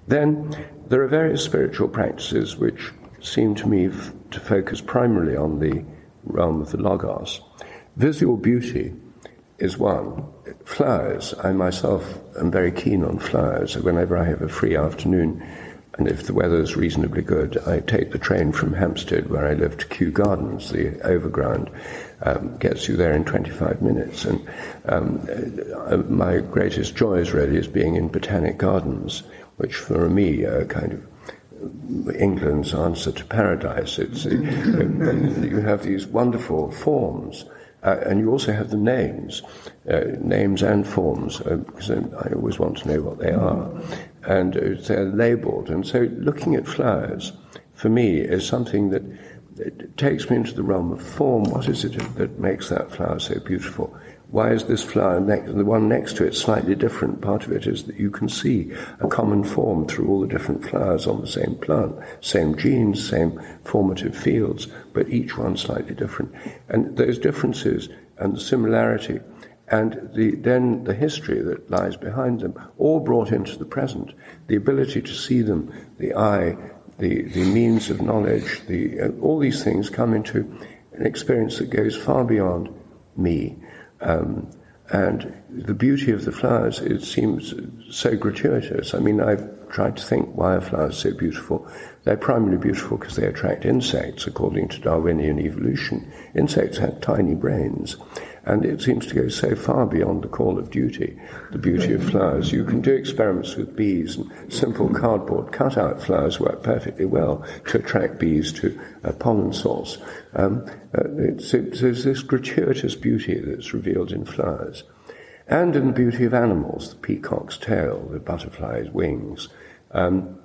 Then there are various spiritual practices which seem to me to focus primarily on the realm of the logos. Visual beauty is one. Flowers, I myself am very keen on flowers. Whenever I have a free afternoon, and if the weather is reasonably good, I take the train from Hampstead, where I live, to Kew Gardens. The overground gets you there in 25 minutes. And my greatest joys really is being in Botanic Gardens, which for me are kind of England's answer to paradise. It's you have these wonderful forms, and you also have the names and forms, because I always want to know what they are, and they're labelled. And so looking at flowers, for me, is something that it takes me into the realm of form. What is it that makes that flower so beautiful? Why is this flower, the one next to it, slightly different? Part of it is that you can see a common form through all the different flowers on the same plant, same genes, same formative fields, but each one slightly different. And those differences and the similarity and then the history that lies behind them, all brought into the present, the ability to see them, the eye, the means of knowledge, all these things come into an experience that goes far beyond me. And the beauty of the flowers, it seems so gratuitous. I mean, I've tried to think, why are flowers so beautiful? They're primarily beautiful because they attract insects, according to Darwinian evolution. Insects have tiny brains, and it seems to go so far beyond the call of duty, the beauty of flowers. You can do experiments with bees, and simple cardboard cutout flowers work perfectly well to attract bees to a pollen source. There's this gratuitous beauty that's revealed in flowers. And in the beauty of animals, the peacock's tail, the butterfly's wings, and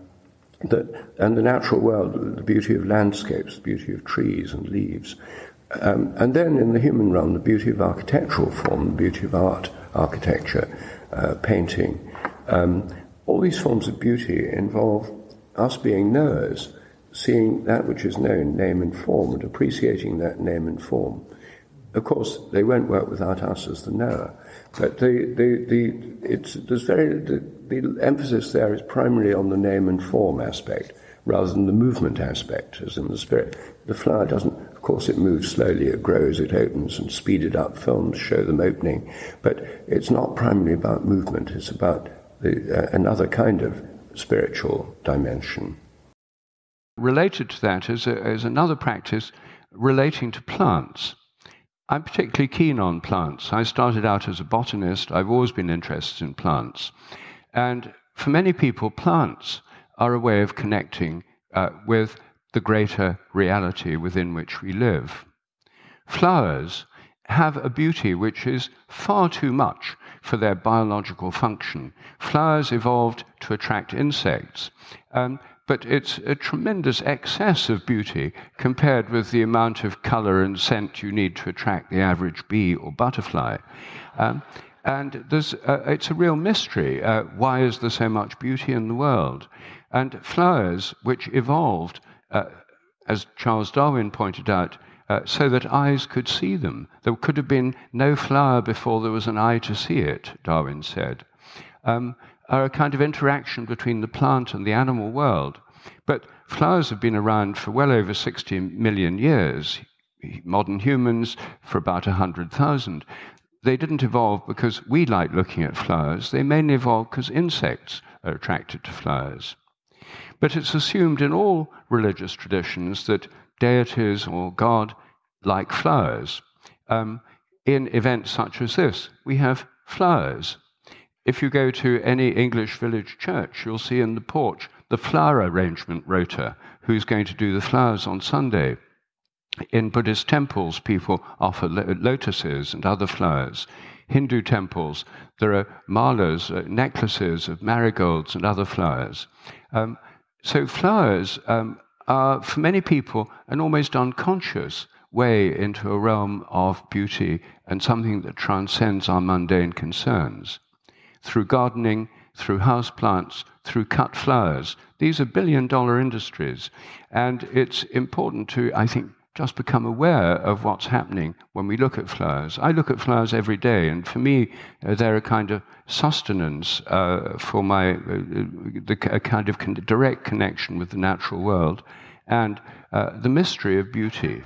the natural world, the beauty of landscapes, the beauty of trees and leaves. And then in the human realm, the beauty of architectural form, the beauty of art, architecture, painting. All these forms of beauty involve us being knowers, seeing that which is known, name and form, and appreciating that name and form. Of course, they won't work without us as the knower, but the emphasis there is primarily on the name and form aspect, rather than the movement aspect, as in the spirit. The flower doesn't, of course, it moves slowly, it grows, it opens, and speeded up films show them opening, but it's not primarily about movement, it's about another kind of spiritual dimension. Related to that is another practice relating to plants. I'm particularly keen on plants. I started out as a botanist. I've always been interested in plants. And for many people, plants are a way of connecting with the greater reality within which we live. Flowers have a beauty which is far too much for their biological function. Flowers evolved to attract insects, but it's a tremendous excess of beauty compared with the amount of color and scent you need to attract the average bee or butterfly. And it's a real mystery. Why is there so much beauty in the world? And flowers, which evolved, as Charles Darwin pointed out, so that eyes could see them. There could have been no flower before there was an eye to see it, Darwin said, are a kind of interaction between the plant and the animal world. But flowers have been around for well over 60 million years. Modern humans for about 100,000. They didn't evolve because we like looking at flowers. They mainly evolved because insects are attracted to flowers. But it's assumed in all religious traditions that deities or God like flowers. In events such as this, we have flowers. If you go to any English village church, you'll see in the porch the flower arrangement rota, who's going to do the flowers on Sunday. In Buddhist temples, people offer lotuses and other flowers. Hindu temples, there are malas, necklaces of marigolds and other flowers. So flowers are, for many people, an almost unconscious way into a realm of beauty and something that transcends our mundane concerns. Through gardening, through houseplants, through cut flowers. These are billion-dollar industries. And it's important to, I think, just become aware of what's happening when we look at flowers. I look at flowers every day, and for me, they're a kind of sustenance for a kind of direct connection with the natural world and the mystery of beauty.